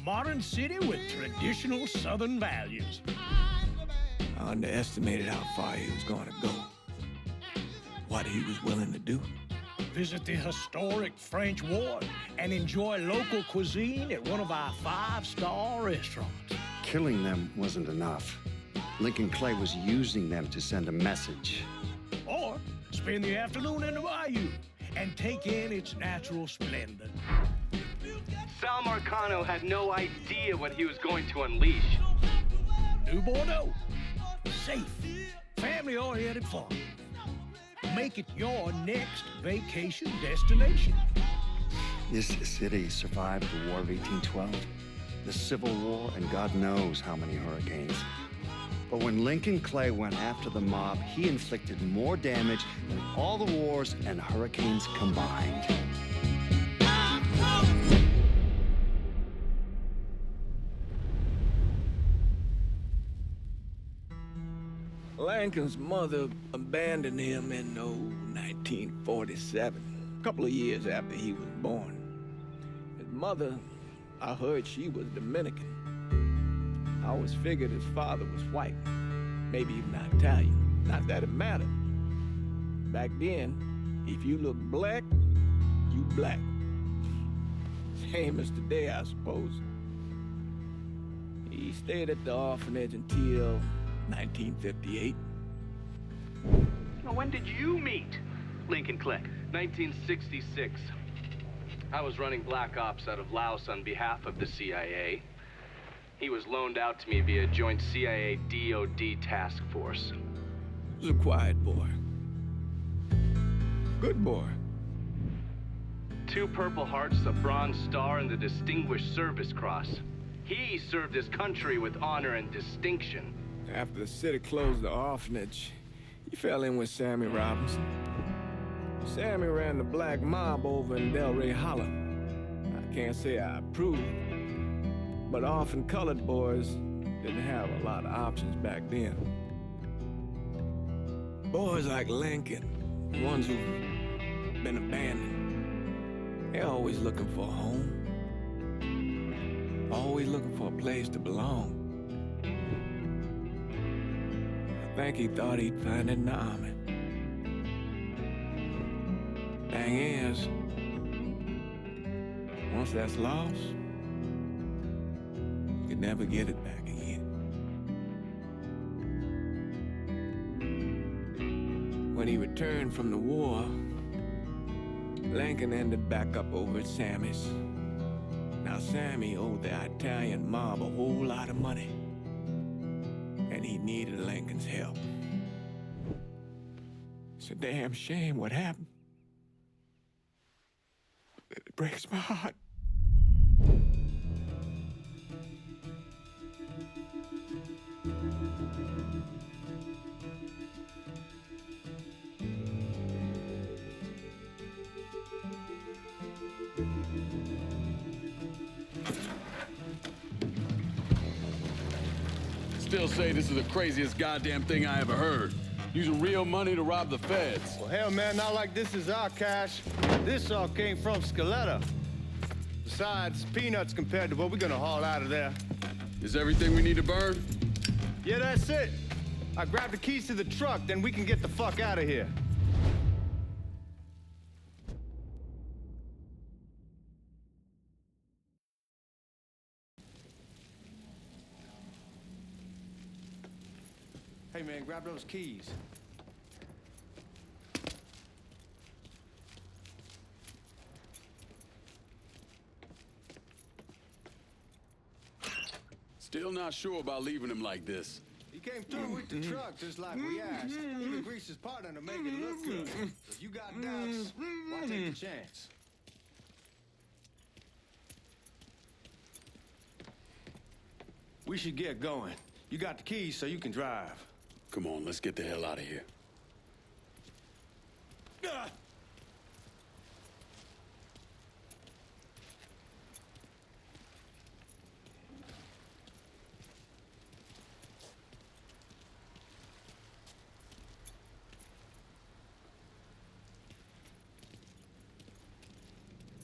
modern city with traditional Southern values. I underestimated how far he was going to go. What he was willing to do. Visit the historic French Ward and enjoy local cuisine at one of our 5-star restaurants. Killing them wasn't enough. Lincoln Clay was using them to send a message. Or spend the afternoon in the bayou and take in its natural splendor. Sal Marcano had no idea what he was going to unleash. New Bordeaux. Safe, family-oriented fun. Make it your next vacation destination. This city survived the War of 1812, the Civil War, and God knows how many hurricanes. But when Lincoln Clay went after the mob, he inflicted more damage than all the wars and hurricanes combined. Lincoln's mother abandoned him in 1947, a couple of years after he was born. His mother, I heard she was Dominican. I always figured his father was white, maybe even Italian. Not that it mattered. Back then, if you look black, you black. Same as today, I suppose. He stayed at the orphanage until 1958. Now, when did you meet Lincoln Clay? 1966. I was running black ops out of Laos on behalf of the CIA. He was loaned out to me via joint CIA-DOD task force. He was a quiet boy. Good boy. 2 Purple Hearts, a Bronze Star, and the Distinguished Service Cross. He served his country with honor and distinction. After the city closed the orphanage, he fell in with Sammy Robinson. Sammy ran the black mob over in Delray Hollow. I can't say I approve, but orphan colored boys didn't have a lot of options back then. Boys like Lincoln, the ones who've been abandoned, they're always looking for a home. Always looking for a place to belong. I think he thought he'd find it in the army. Thing is, once that's lost, you can never get it back again. When he returned from the war, Lincoln ended back up over at Sammy's. Now, Sammy owed the Italian mob a whole lot of money, and he needed Lincoln's help. It's a damn shame what happened. It breaks my heart. Still say this is the craziest goddamn thing I ever heard. Using real money to rob the feds. Well, hell, man, not like this is our cash. This all came from Scaletta. Besides, peanuts compared to what we're gonna haul out of there. Is everything we need to burn? Yeah, that's it. I grabbed the keys to the truck, then we can get the fuck out of here. Hey, man, grab those keys. Still not sure about leaving him like this. He came through with the truck just like we asked. Even greased his partner to make it look good. If you got doubts, why take the chance? We should get going. You got the keys so you can drive. Come on, let's get the hell out of here.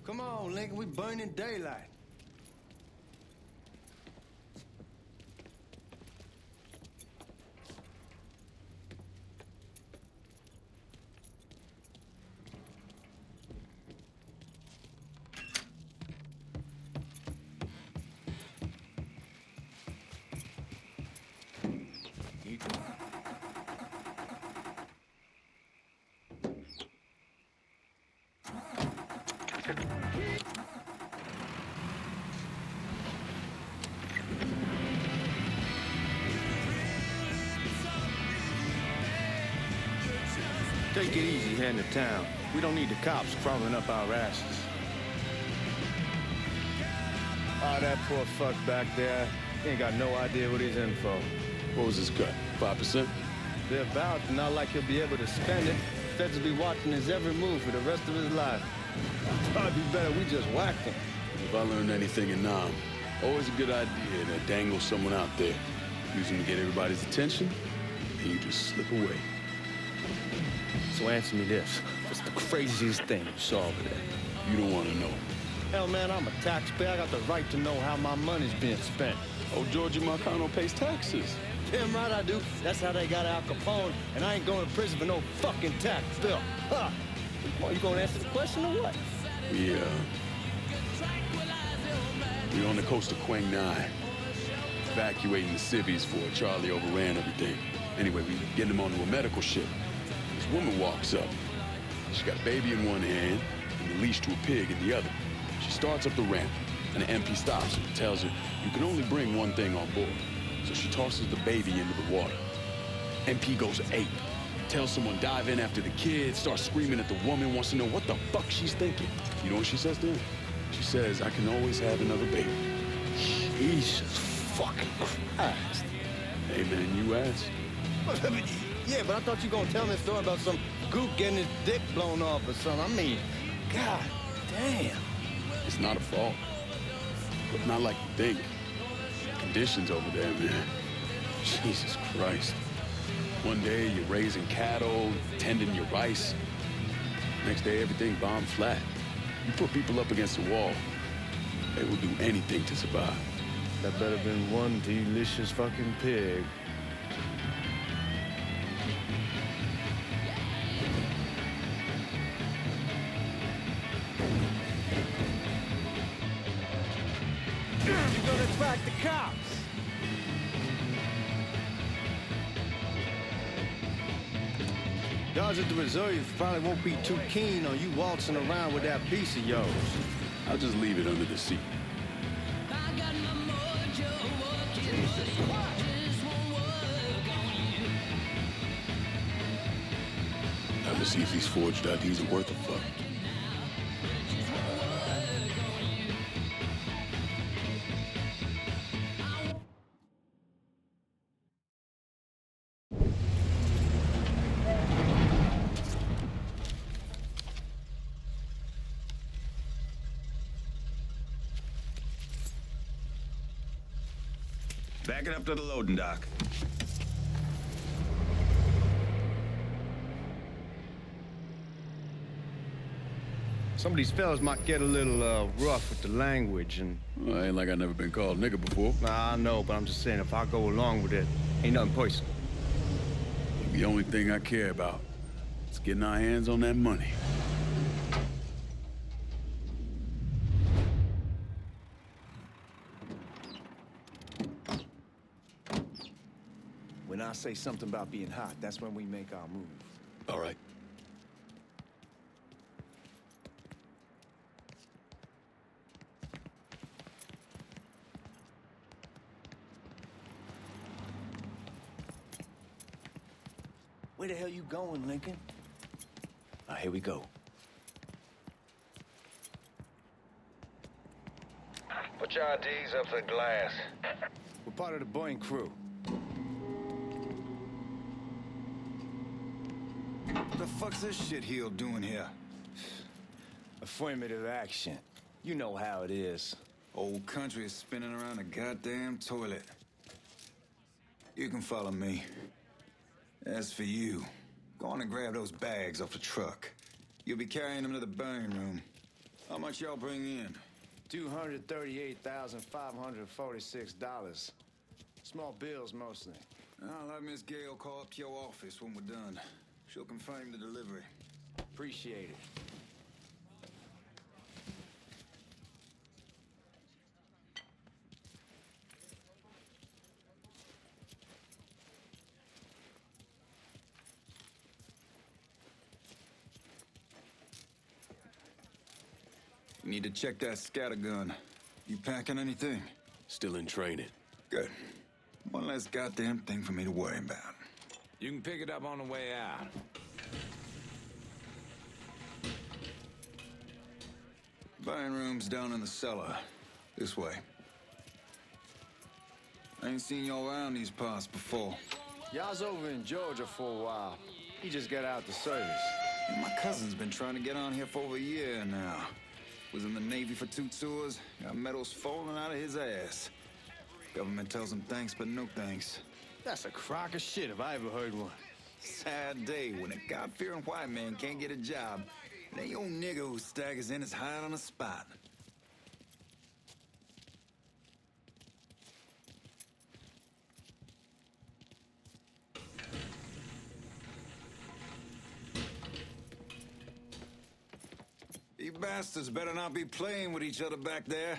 Come on, Lincoln, we burning daylight. Take it easy here in the town. We don't need the cops crawling up our asses. Oh, that poor fuck back there. He ain't got no idea what he's in for. What was his cut? 5%? They're about, not like he'll be able to spend it. Feds will be watching his every move for the rest of his life. Probably better we just whack him. If I learned anything in Nam, always a good idea to dangle someone out there. Use them to get everybody's attention, and you just slip away. So answer me this. What's the craziest thing you saw over there? You don't want to know. Hell, man, I'm a taxpayer. I got the right to know how my money's being spent. Oh, Georgie Marcano pays taxes. Damn right I do. That's how they got Al Capone, and I ain't going to prison for no fucking tax bill. Huh. Well, you gonna answer the question or what? Yeah. We're on the coast of Quang Nai, evacuating the civvies for Charlie overran everything. Anyway, we getting him onto a medical ship. This woman walks up. She got a baby in one hand and a leash to a pig in the other. She starts up the ramp, and the MP stops her and tells her, you can only bring one thing on board. So she tosses the baby into the water. MP goes ape. Tells someone dive in after the kid, starts screaming at the woman, wants to know what the fuck she's thinking. You know what she says to him? She says, I can always have another baby. Jesus fucking Christ. Hey man, you asked. Yeah, but I thought you were gonna tell me a story about some gook getting his dick blown off or something. I mean, god damn. It's not a fault. But not like you think. Conditions over there, man. Jesus Christ. One day you're raising cattle, tending your rice. Next day everything bombed flat. You put people up against the wall, they will do anything to survive. That better been one delicious fucking pig. You're gonna attract the cops. Guards at the reserve probably won't be too keen on you waltzing around with that piece of yours. I'll just leave it under the seat. Time to see if these forged IDs are worth a fuck. Back it up to the loading dock. Some of these fellas might get a little rough with the language and... Well, ain't like I never been called nigga before. Nah, I know, but I'm just saying if I go along with it, ain't nothing personal. The only thing I care about is getting our hands on that money. When I say something about being hot, that's when we make our move. All right. Where the hell you going, Lincoln? Here we go. Put your IDs up to the glass. We're part of the Boeing crew. What the fuck's this shitheel doing here? Affirmative action. You know how it is. Old country is spinning around a goddamn toilet. You can follow me. As for you, go on and grab those bags off the truck. You'll be carrying them to the burn room. How much y'all bring in? $238,546. Small bills, mostly. I'll have Miss Gale call up to your office when we're done. She'll confirm the delivery. Appreciate it. You need to check that scatter gun. You packing anything? Still in training. Good. One less goddamn thing for me to worry about. You can pick it up on the way out. Buying room's down in the cellar. This way. I ain't seen y'all around these parts before. Y'all's over in Georgia for a while. He just got out the service. Yeah, my cousin's been trying to get on here for over a year now. Was in the Navy for 2 tours, got medals falling out of his ass. Government tells him thanks, but no thanks. That's a crock of shit if I ever heard one. Sad day when a God-fearing white man can't get a job. And that old nigger who staggers in is hired on the spot. You bastards better not be playing with each other back there.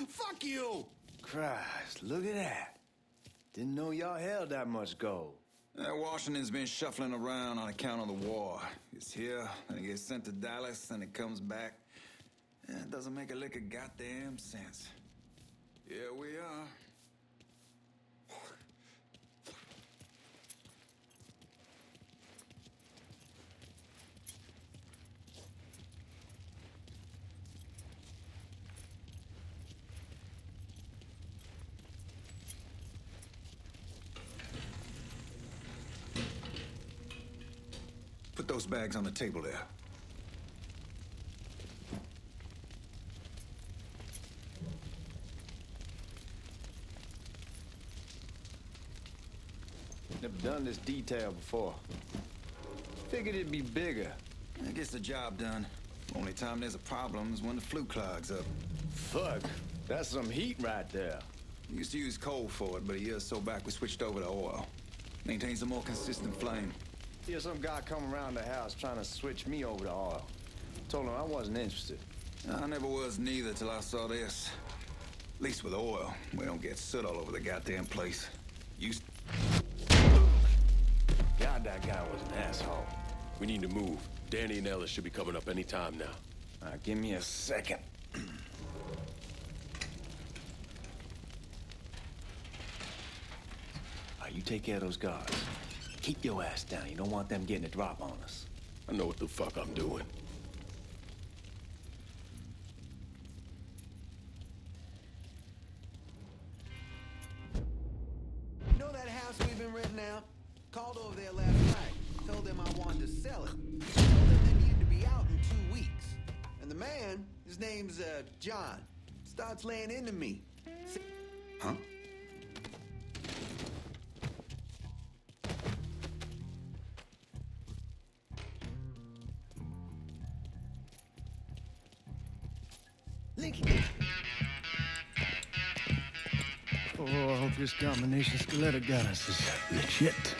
Fuck you! Christ, look at that. Didn't know y'all held that much gold. Washington's been shuffling around on account of the war. It's here, and it gets sent to Dallas, and it comes back. It doesn't make a lick of goddamn sense. Here we are. Put those bags on the table there. Never done this detail before. Figured it'd be bigger. It gets the job done. Only time there's a problem is when the flue clogs up. Fuck, that's some heat right there. We used to use coal for it, but a year or so back we switched over to oil. Maintains a more consistent flame. Here's some guy come around the house trying to switch me over to oil. Told him I wasn't interested. I never was neither till I saw this. At least with oil, we don't get soot all over the goddamn place. Used. God, that guy was an asshole. We need to move. Danny and Ellis should be coming up any time now. Give me a second. You take care of those guards. Keep your ass down. You don't want them getting a drop on us. I know what the fuck I'm doing. You know that house we've been renting out? Called over there last night. Told them I wanted to sell it. Told them they needed to be out in 2 weeks. And the man, his name's John, starts laying into me. Huh? Lincoln. Oh, I hope this combination Scaletta got us is legit.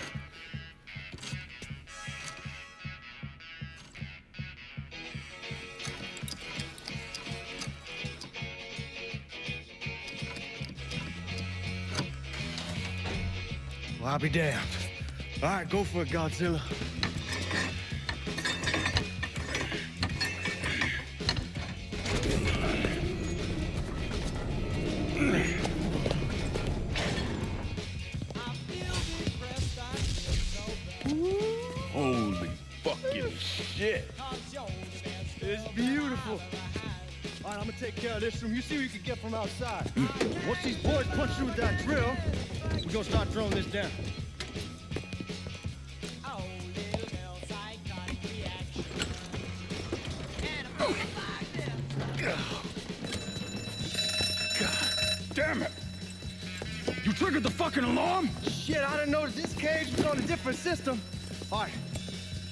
Well, I'll be damned. All right, go for it, Godzilla. Holy fucking shit. It's beautiful. All right, I'm gonna take care of this room. You see what you can get from outside. Once these boys punch through with that drill, we're gonna start throwing this down. Damn it! You triggered the fucking alarm? Shit, I didn't notice this cage was on a different system. All right,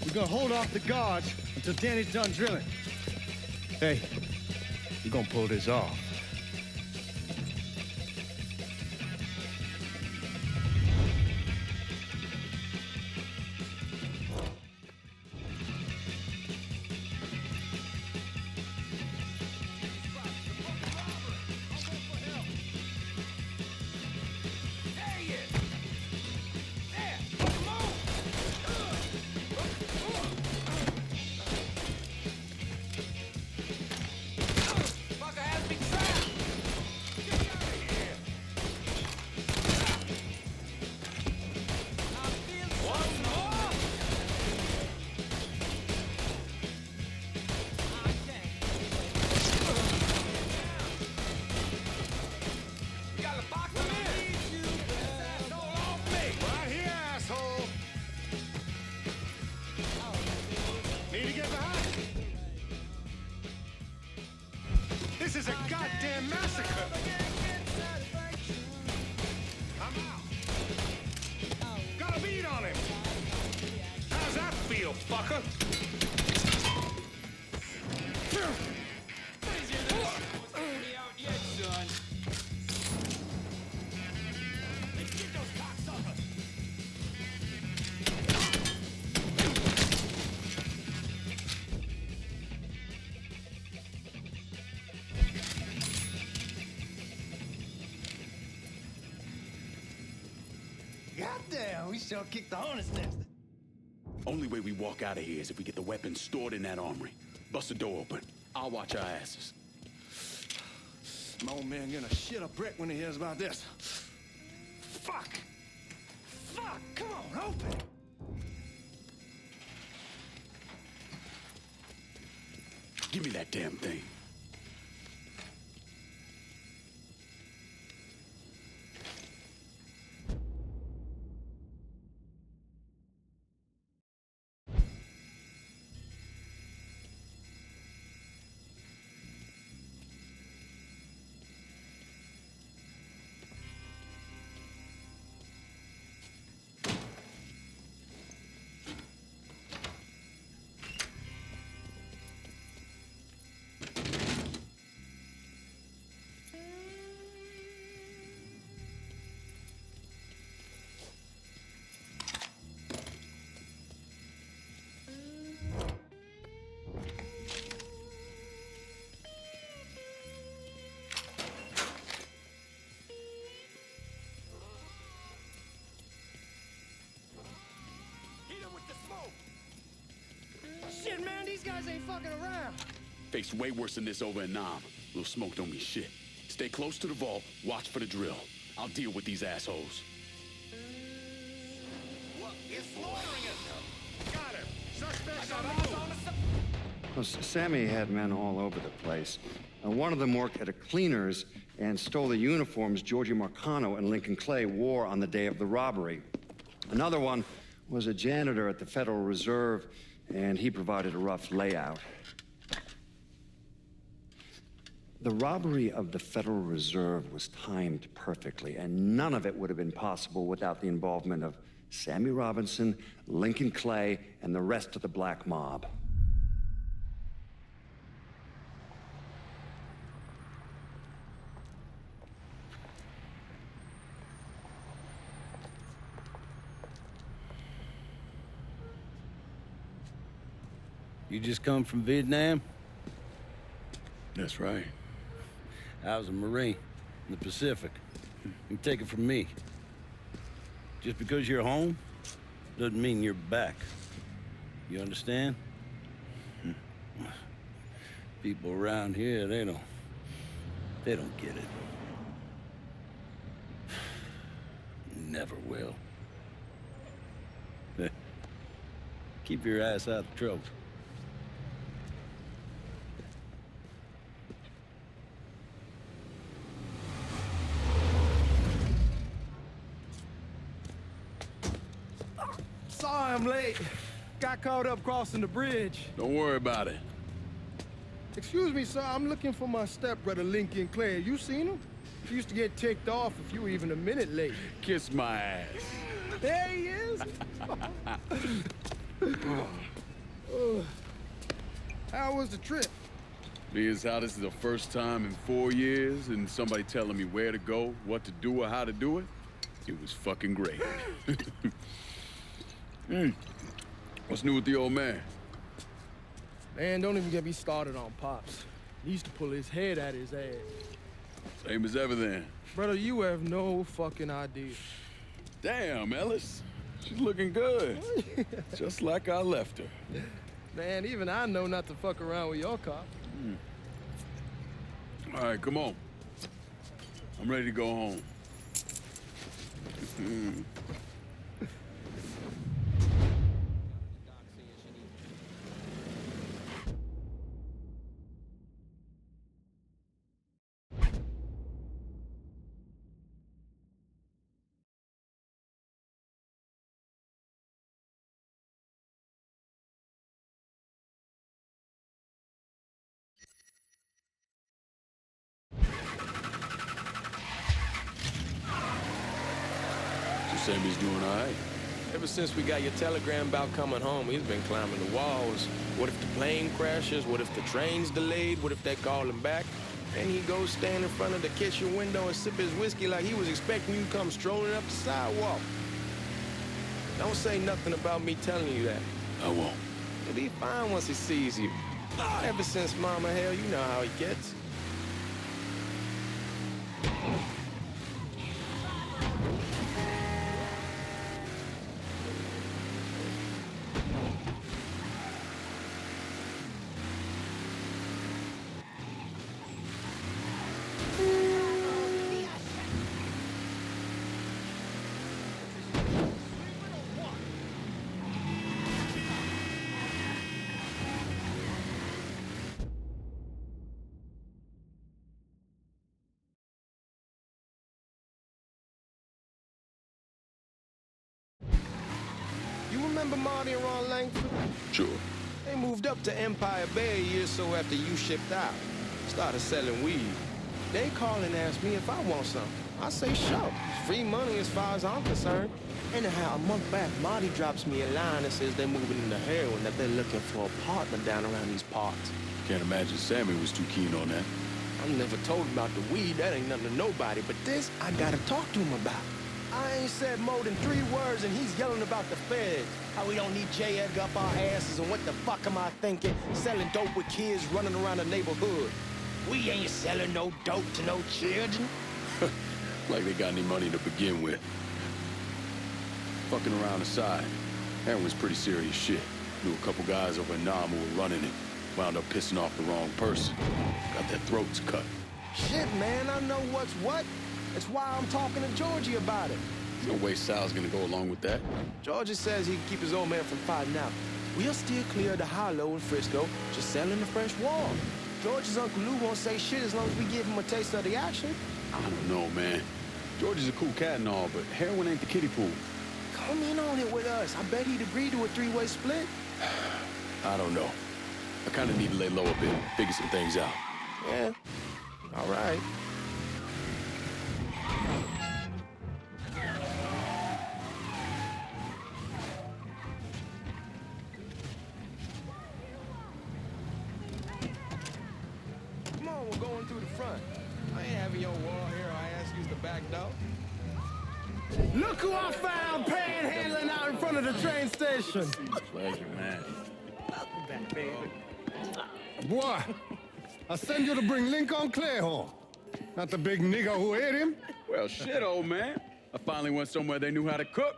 we're gonna hold off the guards until Danny's done drilling. Hey, we're gonna pull this off. Fucker has me trapped! motherfucker! Goddamn, we sure kicked the hornet's nest. Only way we walk out of here is if we get the weapons stored in that armory. Bust the door open. I'll watch our asses. My old man gonna shit a brick when he hears about this. Fuck! Fuck! Come on, open it! Give me that damn thing. Shit, man, these guys ain't fucking around. Faced way worse than this over in Nam. Little smoke don't mean shit. Stay close to the vault, watch for the drill. I'll deal with these assholes. What? He's slaughtering us! Got him! Suspects on the Well, Sammy had men all over the place. One of them worked at a cleaner's and stole the uniforms Georgie Marcano and Lincoln Clay wore on the day of the robbery. Another one was a janitor at the Federal Reserve, and he provided a rough layout. The robbery of the Federal Reserve was timed perfectly, and none of it would have been possible without the involvement of Sammy Robinson, Lincoln Clay, and the rest of the black mob. You just come from Vietnam? That's right. I was a Marine in the Pacific. You take it from me. Just because you're home doesn't mean you're back. You understand? People around here, they don't get it. Never will. Keep your ass out of trouble. Sorry I'm late. Got caught up crossing the bridge. Don't worry about it. Excuse me, sir. I'm looking for my stepbrother, Lincoln Clay. You seen him? He used to get ticked off if you were even a minute late. Kiss my ass. There he is. How was the trip? Being how this is the first time in 4 years and somebody telling me where to go, what to do, or how to do it, it was fucking great. What's new with the old man? Man, don't even get me started on Pops. He used to pull his head out his ass. Same as ever then. Brother, you have no fucking idea. Damn, Ellis. She's looking good. Just like I left her. Man, even I know not to fuck around with your car. All right, come on. I'm ready to go home. Sammy's doing all right. Ever since we got your telegram about coming home, he's been climbing the walls. What if the plane crashes? What if the train's delayed? What if they call him back? And he goes stand in front of the kitchen window and sip his whiskey like he was expecting you to come strolling up the sidewalk. Don't say nothing about me telling you that. I won't. He'll be fine once he sees you. Ever since Mama, hell, you know how he gets. You remember Marty and Ron Langford? Sure. They moved up to Empire Bay a year or so after you shipped out. Started selling weed. They call and ask me if I want some. I say sure. It's free money as far as I'm concerned. Anyhow, a month back, Marty drops me a line that says they're moving into heroin, that they're looking for a partner down around these parts. Can't imagine Sammy was too keen on that. I'm never told about the weed. That ain't nothing to nobody. But this, I gotta talk to him about. I ain't said more than 3 words, and he's yelling about the feds. How we don't need J. Edgar up our asses, and what the fuck am I thinking? Selling dope with kids running around the neighborhood. We ain't selling no dope to no children. Like they got any money to begin with. Fucking around aside, heroin's pretty serious shit. Knew a couple guys over in Nam who were running it. Wound up pissing off the wrong person. Got their throats cut. Shit, man, I know what's what. That's why I'm talking to Georgie about it. There's no way Sal's gonna go along with that. Georgie says he can keep his old man from fighting out. We'll still clear the hollow in Frisco, just selling the fresh wall. George's Uncle Lou won't say shit as long as we give him a taste of the action. I don't know, man. George is a cool cat and all, but heroin ain't the kiddie pool. Come in on it with us. I bet he'd agree to a 3-way split. I don't know. I kind of need to lay low a bit, figure some things out. Yeah, all right. Come on, we're going through the front. I ain't having your wall here. I ask you's the back door. Look who I found panhandling out in front of the train station. Pleasure, man. Welcome back, baby. Boy, I send you to bring Lincoln Clay home. Not the big nigger who ate him. Well, shit, old man. I finally went somewhere they knew how to cook.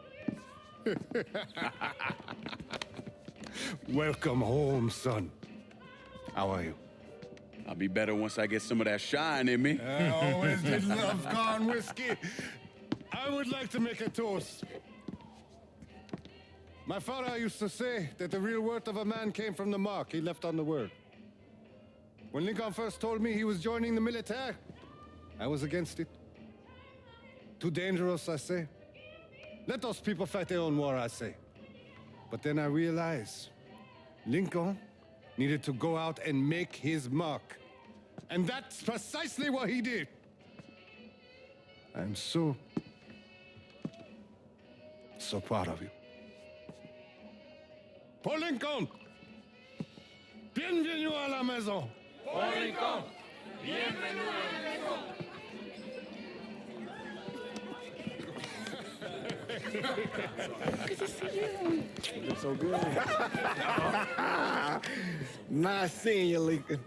Welcome home, son. How are you? I'll be better once I get some of that shine in me. I always did love corn whiskey. I would like to make a toast. My father used to say that the real worth of a man came from the mark he left on the world. When Lincoln first told me he was joining the military, I was against it. Too dangerous, I say. Let those people fight their own war, I say. But then I realized Lincoln needed to go out and make his mark. And that's precisely what he did. I'm so proud of you. Paul Lincoln! Bienvenue à la maison! Paul Lincoln! Bienvenue à la maison! Good to see you. You look so good. Nice seeing you, Lincoln.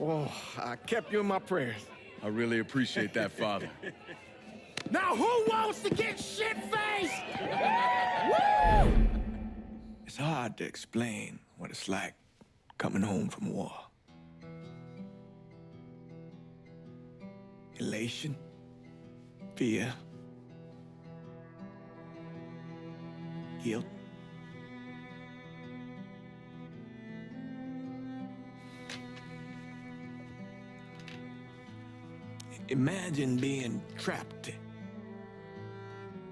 Oh, I kept you in my prayers. I really appreciate that, Father. Now who wants to get shit-faced? Woo! It's hard to explain what it's like coming home from war. Elation, fear, guilt. Imagine being trapped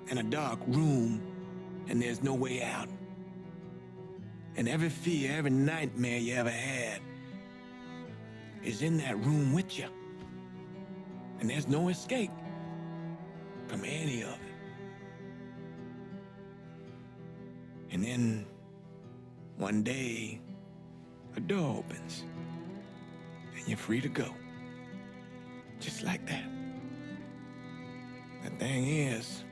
in a dark room and there's no way out. And every fear, every nightmare you ever had is in that room with you. And there's no escape from any of it. And then, one day, a door opens, and you're free to go. Just like that. The thing is,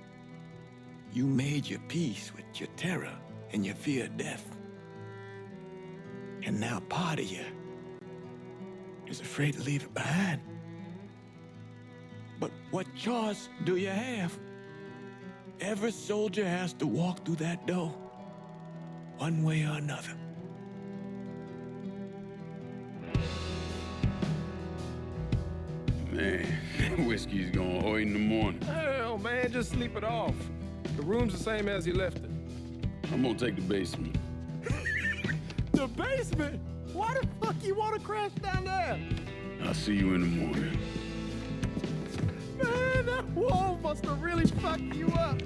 you made your peace with your terror and your fear of death. And now part of you is afraid to leave it behind. But what choice do you have? Every soldier has to walk through that door, one way or another. Man, that whiskey's going oi in the morning. Hell, man, just sleep it off. The room's the same as you left it. I'm gonna take the basement. The basement? Why the fuck you want to crash down there? I'll see you in the morning. Man, that wall must have really fucked you up.